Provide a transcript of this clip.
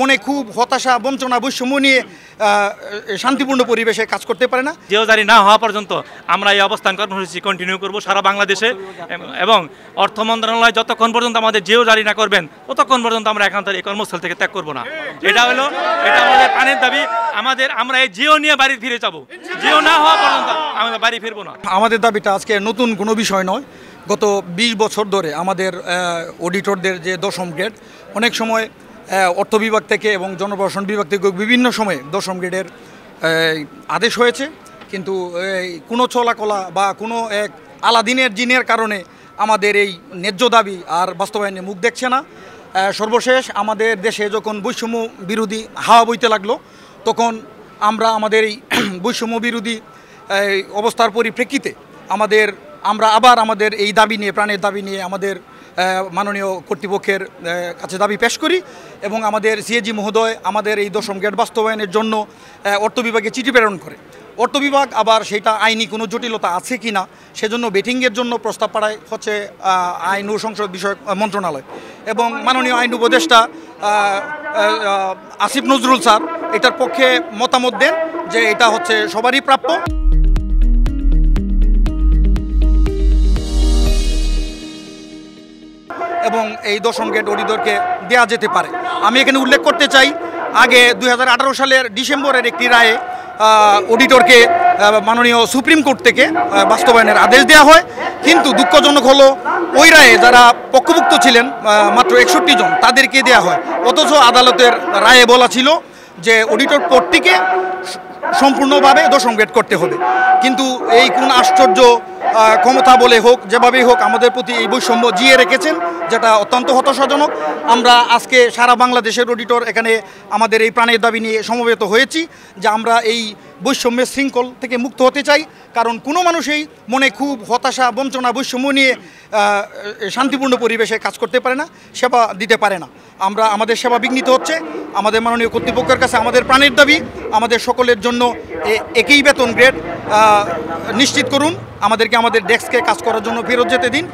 মনে খুব হতাশা, বঞ্চনা, বৈষম্য নিয়ে শান্তিপূর্ণ পরিবেশে কাজ করতে পারে না। জিও জারি না হওয়া পর্যন্ত আমরা এই অবস্থান কর্মসূচি কন্টিনিউ করব সারা বাংলাদেশে, এবং অর্থ মন্ত্রণালয় যতক্ষণ পর্যন্ত আমাদের জিও জারি না করবেন ততক্ষণ পর্যন্ত আমরা এখান থেকে এই কর্মস্থল থেকে ত্যাগ করব না। এটা আমাদের প্রাণের দাবি। আমরা এই জিও নিয়ে বাড়ি ফিরে যাব, জিও না হওয়া পর্যন্ত আমরা বাড়ি ফিরবো না। আমাদের দাবিটা আজকে নতুন কোনো বিষয় নয়। গত 20 বছর ধরে আমাদের অডিটরদের যে 10ম গ্রেড, অনেক সময় অর্থ বিভাগ থেকে এবং জনপ্রশাসন বিভাগ থেকে বিভিন্ন সময়ে 10ম গ্রেডের আদেশ হয়েছে, কিন্তু কোনো চলাকলা বা কোনো এক আলাদিনের জিনের কারণে আমাদের এই ন্যায্য দাবি আর বাস্তবায়নে মুখ দেখছে না। সর্বশেষ আমাদের দেশে যখন বৈষম্য বিরোধী হাওয়া বইতে লাগলো, তখন আমরা আমাদের এই বৈষম্য বিরোধী অবস্থার পরিপ্রেক্ষিতে আমরা আবার আমাদের এই দাবি নিয়ে, প্রাণের দাবি নিয়ে আমাদের মাননীয় কর্তৃপক্ষের কাছে দাবি পেশ করি, এবং আমাদের সিএজি মহোদয় আমাদের এই 10ম গ্রেড বাস্তবায়নের জন্য অর্থ বিভাগে চিঠি প্রেরণ করে। অর্থ বিভাগ আবার সেটা আইনি কোনো জটিলতা আছে কি না সেজন্য বেটিংয়ের জন্য প্রস্তাব পাঠায় হচ্ছে আইন ও সংসদ বিষয়ক মন্ত্রণালয়, এবং মাননীয় আইন উপদেষ্টা আসিফ নজরুল স্যার এটার পক্ষে মতামত দেন যে এটা হচ্ছে সবারই প্রাপ্য। এবং এই 10ম গ্রেড অডিটরকে দেওয়া যেতে পারে। আমি এখানে উল্লেখ করতে চাই, আগে 2018 সালের ডিসেম্বরের একটি রায়ে অডিটরকে মাননীয় সুপ্রিম কোর্ট থেকে বাস্তবায়নের আদেশ দেওয়া হয়, কিন্তু দুঃখজনক হলো ওই রায়ে যারা পক্ষভুক্ত ছিলেন মাত্র 61 জন তাদেরকে দেওয়া হয়, অথচ আদালতের রায়ে বলা ছিল যে অডিটর পদটিকে সম্পূর্ণভাবে 10ম গ্রেড করতে হবে। কিন্তু এই কোন আশ্চর্য ক্ষমতা বলে হোক, যেভাবেই হোক আমাদের প্রতি এই বৈষম্য জিয়ে রেখেছেন, যেটা অত্যন্ত হতাশাজনক। আমরা আজকে সারা বাংলাদেশের অডিটর এখানে আমাদের এই প্রাণের দাবি নিয়ে সমবেত হয়েছি যে আমরা এই বৈষম্যের শৃঙ্খল থেকে মুক্ত হতে চাই, কারণ কোনো মানুষই মনে খুব হতাশা, বঞ্চনা, বৈষম্য নিয়ে শান্তিপূর্ণ পরিবেশে কাজ করতে পারে না, সেবা দিতে পারে না। আমরা আমাদের সেবা বিঘ্নিত হচ্ছে। আমাদের মাননীয় কর্তৃপক্ষের কাছে আমাদের প্রাণের দাবি, আমাদের সকলের জন্য একই বেতন গ্রেড নিশ্চিত করুন, আমাদেরকে আমাদের ডেস্কে কাজ করার জন্য ফেরত যেতে দিন।